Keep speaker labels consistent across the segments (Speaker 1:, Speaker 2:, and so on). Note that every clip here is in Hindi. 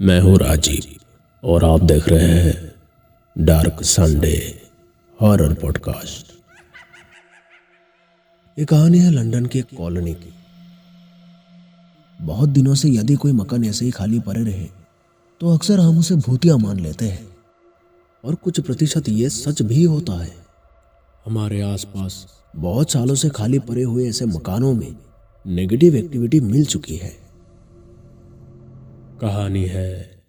Speaker 1: मैं हूँ राजीव और आप देख रहे हैं डार्क संडे हॉरर पॉडकास्ट। ये कहानी है लंदन की एक कॉलोनी की। बहुत दिनों से यदि कोई मकान ऐसे ही खाली पड़े रहे तो अक्सर हम उसे भूतिया मान लेते हैं, और कुछ प्रतिशत ये सच भी होता है। हमारे आसपास बहुत सालों से खाली पड़े हुए ऐसे मकानों में नेगेटिव एक्टिविटी मिल चुकी है। कहानी है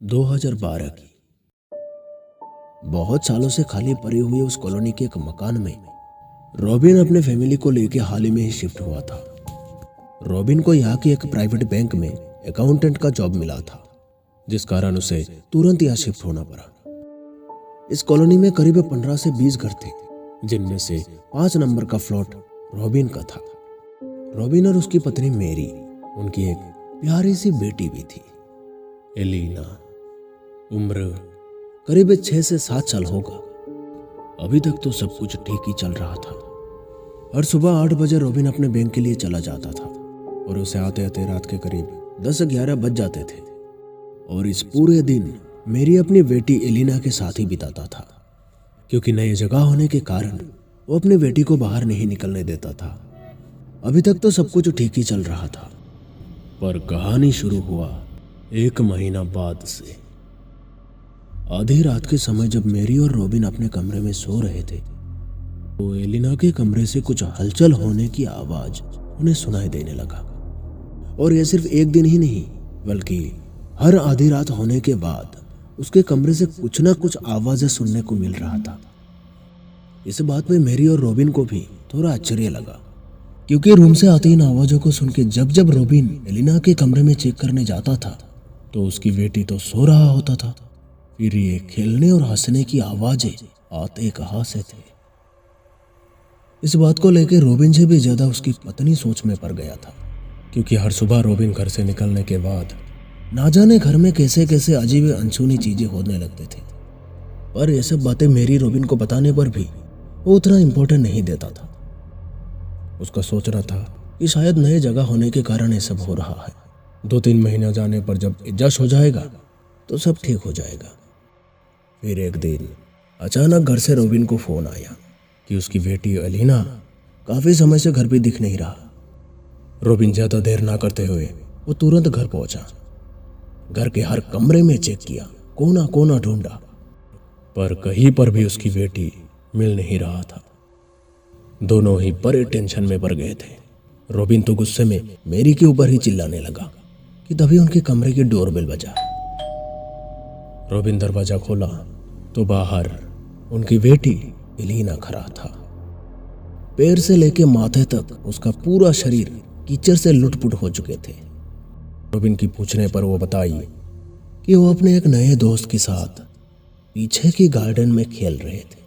Speaker 1: 2012 की। बहुत सालों से खाली पड़ी हुई उस कॉलोनी के एक मकान में रॉबिन अपने फैमिली को लेकर हाल ही में ही शिफ्ट हुआ था। रॉबिन को यहाँ के एक प्राइवेट बैंक में अकाउंटेंट का जॉब मिला था, जिस कारण उसे तुरंत यहाँ शिफ्ट होना पड़ा। इस कॉलोनी में करीब 15 से 20 घर थे, जिनमें से 5 नंबर का फ्लैट रॉबिन का था। रॉबिन और उसकी पत्नी मेरी, उनकी एक प्यारी सी बेटी भी थी, एलिना। उम्र करीब 6 से 7 साल होगा। अभी तक तो सब कुछ ठीक ही चल रहा था। हर सुबह 8 बजे रॉबिन अपने बैंक के लिए चला जाता था और उसे आते आते रात के करीब 10-11 बज जाते थे। और इस पूरे दिन मेरी अपनी बेटी एलिना के साथ ही बिताता था, क्योंकि नई जगह होने के कारण वो अपनी बेटी को बाहर नहीं निकलने देता था। अभी तक तो सब कुछ ठीक ही चल रहा था, पर कहानी शुरू हुआ 1 महीना बाद से। आधी रात के समय जब मेरी और रॉबिन अपने कमरे में सो रहे थे तो एलिना के कमरे से कुछ हलचल होने की आवाज उन्हें सुनाई देने लगा। और यह सिर्फ एक दिन ही नहीं, बल्कि हर आधी रात होने के बाद उसके कमरे से कुछ ना कुछ आवाजें सुनने को मिल रहा था। इस बात में मेरी और रॉबिन को भी थोड़ा आश्चर्य लगा, क्योंकि रूम से आती इन आवाजों को सुन के जब जब रॉबिन एलिना के कमरे में चेक करने जाता था तो उसकी बेटी तो सो रहा होता था, फिर ये खेलने और हंसने की आवाजें आते कहां से थे। इस बात को लेकर रॉबिन से भी ज्यादा उसकी पत्नी सोच में पड़ गया था, क्योंकि हर सुबह रॉबिन घर से निकलने के बाद ना जाने घर में कैसे कैसे अजीब अनसुनी चीजें होने लगते थे। पर ये सब बातें मेरी रॉबिन को बताने पर भी वो उतना इम्पोर्टेंट नहीं देता था। उसका सोचना था कि शायद नए जगह होने के कारण ये सब हो रहा है। 2-3 महीना जाने पर जब एडजस्ट हो जाएगा तो सब ठीक हो जाएगा। फिर एक दिन अचानक घर से रॉबिन को फोन आया कि उसकी बेटी एलिना काफी समय से घर पे दिख नहीं रहा। रॉबिन ज्यादा देर ना करते हुए वो तुरंत घर पहुंचा। घर के हर कमरे में चेक किया, कोना कोना ढूंढा, पर कहीं पर भी उसकी बेटी मिल नहीं रहा था। दोनों ही बड़े टेंशन में पड़ गए थे। रॉबिन तो गुस्से में मेरी के ऊपर ही चिल्लाने लगा कि तभी उनके कमरे की डोरबेल बजा। रॉबिन दरवाजा खोला तो बाहर उनकी बेटी एलिना खड़ा था। पैर से लेके माथे तक उसका पूरा शरीर कीचड़ से लुटपुट हो चुके थे। रॉबिन की पूछने पर वो बताई कि वो अपने एक नए दोस्त के साथ पीछे की गार्डन में खेल रहे थे।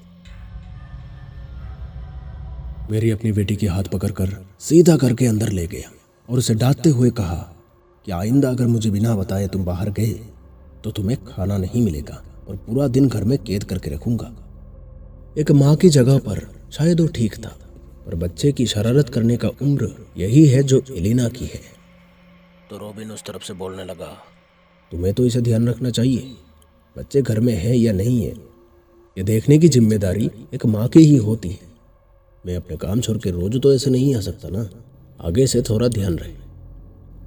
Speaker 1: मेरी अपनी बेटी के हाथ पकड़कर सीधा करके अंदर ले गया और उसे डांटते हुए कहा कि आइंदा अगर मुझे बिना बताए तुम बाहर गए तो तुम्हें खाना नहीं मिलेगा और पूरा दिन घर में कैद करके रखूंगा। एक माँ की जगह पर शायद वो ठीक था, पर बच्चे की शरारत करने का उम्र यही है जो एलिना की है। तो रॉबिन उस तरफ से बोलने लगा, तुम्हें तो इसे ध्यान रखना चाहिए, बच्चे घर में है या नहीं है, ये देखने की जिम्मेदारी एक माँ की ही होती है। मैं अपने काम छोड़ के रोज तो ऐसे नहीं आ सकता ना, आगे से थोड़ा ध्यान रहे।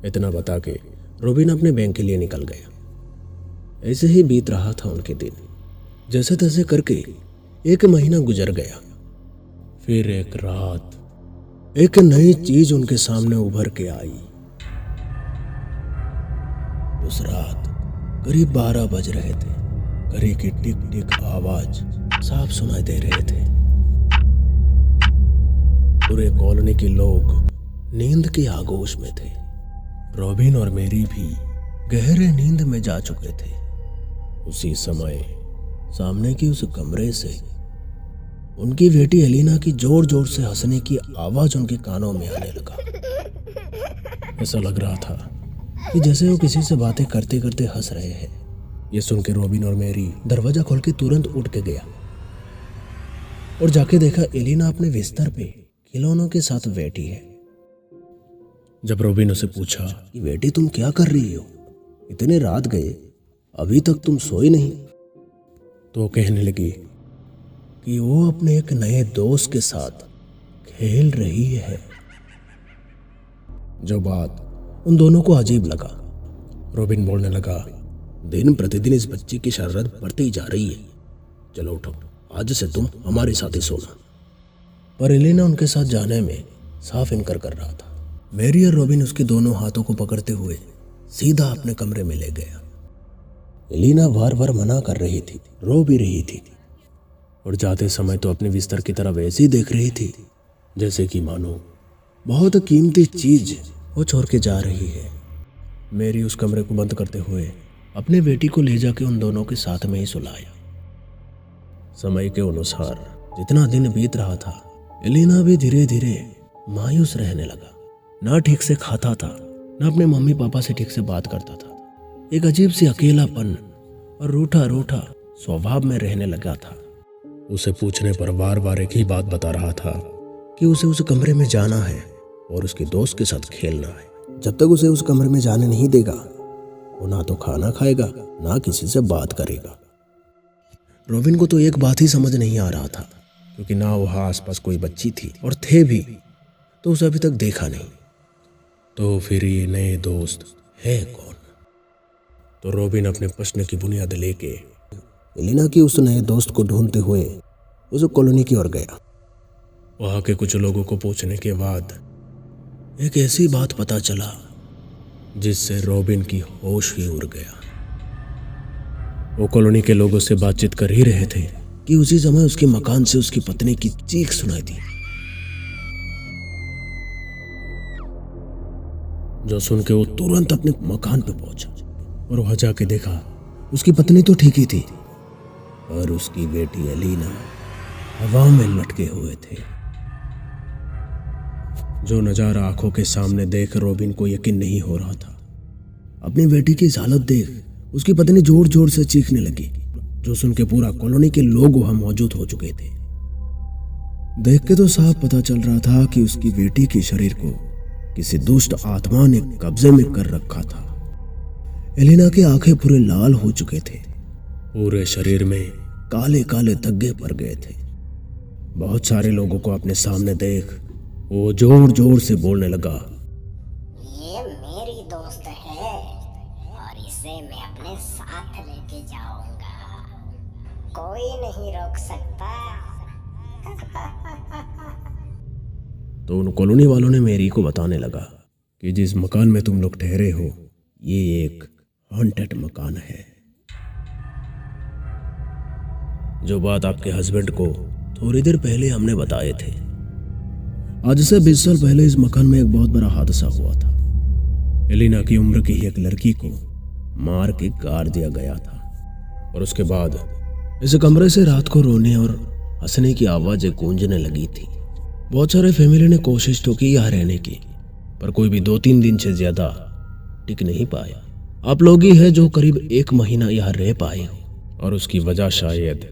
Speaker 1: इतना बता के रॉबिन अपने बैंक के लिए निकल गया। ऐसे ही बीत रहा था उनके दिन। जैसे तैसे करके 1 महीना गुजर गया। फिर एक रात एक नई चीज उनके सामने उभर के आई। उस रात करीब 12 बज रहे थे। घड़ी की टिक टिक आवाज साफ सुनाई दे रहे थे। पूरे कॉलोनी के लोग नींद के आगोश में थे। रॉबिन और मेरी भी गहरे नींद में जा चुके थे। उसी समय सामने की उस कमरे से उनकी बेटी एलिना की जोर जोर से हंसने की आवाज उनके कानों में आने लगा। ऐसा लग रहा था कि जैसे वो किसी से बातें करते करते हंस रहे हैं। ये सुन के रॉबिन और मेरी दरवाजा खोल के तुरंत उठ के गया और जाके देखा एलिना अपने बिस्तर पे खिलौनों के साथ बैठी है। जब रॉबिन उसे पूछा कि बेटी तुम क्या कर रही हो, इतने रात गए अभी तक तुम सोई नहीं? तो कहने लगी कि वो अपने एक नए दोस्त के साथ खेल रही है। जो बात उन दोनों को अजीब लगा, रॉबिन बोलने लगा, दिन प्रतिदिन इस बच्ची की शरारत बढ़ती ही जा रही है। चलो उठो, आज से तुम हमारे साथ ही सोना। पर एलिना उनके साथ जाने में साफ इनकार कर रहा था। मैरी और रॉबिन उसके दोनों हाथों को पकड़ते हुए सीधा अपने कमरे में ले गया। एलिना बार बार मना कर रही थी, रो भी रही थी और जाते समय तो अपने बिस्तर की तरफ ऐसे ही देख रही थी जैसे कि मानो बहुत कीमती चीज वो छोड़ के जा रही है। मैरी उस कमरे को बंद करते हुए अपने बेटी को ले जाके उन दोनों के साथ में ही सुलाया। समय के अनुसार जितना दिन बीत रहा था, एलिना भी धीरे धीरे मायूस रहने लगा। ना ठीक से खाता था, ना अपने मम्मी पापा से ठीक से बात करता था। एक अजीब सी अकेलापन और रूठा रूठा स्वभाव में रहने लगा था। उसे पूछने पर बार बार एक ही बात बता रहा था कि उसे उस कमरे में जाना है और उसके दोस्त के साथ खेलना है। जब तक उसे उस कमरे में जाने नहीं देगा, वो ना तो खाना खाएगा, ना किसी से बात करेगा। रॉबिन को तो एक बात ही समझ नहीं आ रहा था, क्योंकि ना वहाँ आसपास कोई बच्ची थी और थे भी तो उसे अभी तक देखा नहीं। तो फिर ये नए दोस्त है कौन? तो रॉबिन अपने प्रश्न की बुनियाद लेके एलिना की उस नए दोस्त को ढूंढते हुए उस कॉलोनी की ओर गया। वहाँ के कुछ लोगों को पूछने के बाद एक ऐसी बात पता चला जिससे रॉबिन की होश ही उड़ गया। वो कॉलोनी के लोगों से बातचीत कर ही रहे थे कि उसी समय उसके मकान से उसकी पत्नी की चीख सुनाई दी, जो सुन के वो तुरंत अपने मकान पे पहुंचा और वहां जाके देखा उसकी पत्नी तो ठीक ही थी, और उसकी बेटी एलिना हवा में लटके हुए थे। जो नजारा आंखों के सामने देख रॉबिन को यकीन नहीं हो रहा था। अपनी बेटी की इस हालत देख उसकी पत्नी जोर जोर से चीखने लगी, जो सुन के पूरा कॉलोनी के लोग वहां मौजूद हो चुके थे। देख के तो साफ पता चल रहा था कि उसकी बेटी के शरीर को किसी दुष्ट आत्मा ने कब्जे में कर रखा था। एलिना की आंखें पूरे लाल हो चुके थे, पूरे शरीर में काले काले धब्बे पड़ गए थे। बहुत सारे लोगों को अपने सामने देख वो जोर जोर से बोलने लगा,
Speaker 2: ये मेरी दोस्त है और इसे मैं अपने साथ लेके जाऊंगा, कोई नहीं रोक सकता।
Speaker 1: तो उन कॉलोनी वालों ने मैरी को बताने लगा कि जिस मकान में तुम लोग ठहरे हो, ये एक हॉन्टेड मकान है। जो बात आपके हस्बैंड को थोड़ी देर पहले हमने बताए थे। आज से 20 साल पहले इस मकान में एक बहुत बड़ा हादसा हुआ था। एलिना की उम्र की एक लड़की को मार के गाड़ दिया गया था और उसके बाद इस कमरे से रात को रोने और हंसने की आवाजें गूंजने लगी थी। बहुत सारे फैमिली ने कोशिश तो की यहाँ रहने की, पर कोई भी 2-3 दिन से ज्यादा टिक नहीं पाया। आप लोग ही है जो करीब 1 महीना यहाँ रह पाए हो, और उसकी वजह शायद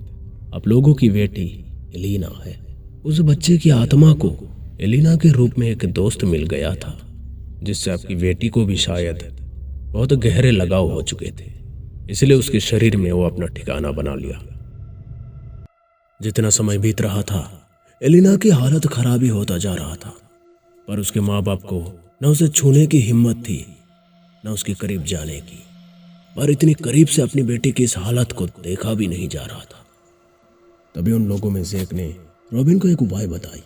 Speaker 1: आप लोगों की बेटी एलिना है। उस बच्चे की आत्मा को एलिना के रूप में एक दोस्त मिल गया था, जिससे आपकी बेटी को भी शायद बहुत गहरे लगाव हो चुके थे, इसलिए उसके शरीर में वो अपना ठिकाना बना लिया। जितना समय बीत रहा था, एलिना की हालत खराब ही होता जा रहा था, पर उसके माँ बाप को न उसे छूने की हिम्मत थी, न उसके करीब जाने की। पर इतनी करीब से अपनी बेटी की इस हालत को देखा भी नहीं जा रहा था। तभी उन लोगों में से एक ने रॉबिन को एक उपाय बताई,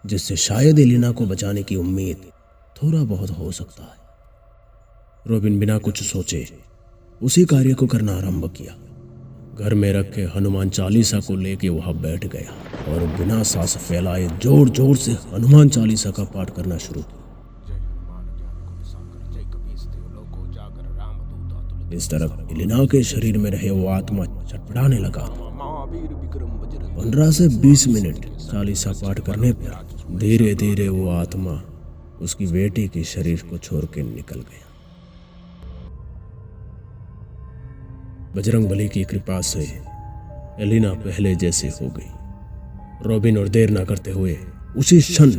Speaker 1: जिससे शायद एलिना को बचाने की उम्मीद थोड़ा बहुत हो सकता है। रॉबिन बिना कुछ सोचे उसी कार्य को करना आरंभ किया। घर में रखे हनुमान चालीसा को लेके वहां बैठ गया और बिना सांस फैलाए जोर जोर से हनुमान चालीसा का पाठ करना शुरू किया। इस तरफ एलिना के शरीर में रहे वो आत्मा छटपटाने लगा। 15 से 20 मिनट चालीसा पाठ करने पर धीरे धीरे वो आत्मा उसकी बेटी के शरीर को छोड़ के निकल गया। बजरंगबली की कृपा से एलिना पहले जैसे हो गई। रॉबिन और देर ना करते हुए उसी क्षण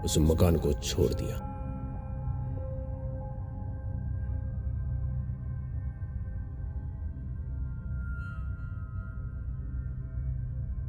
Speaker 1: उस मकान को छोड़ दिया।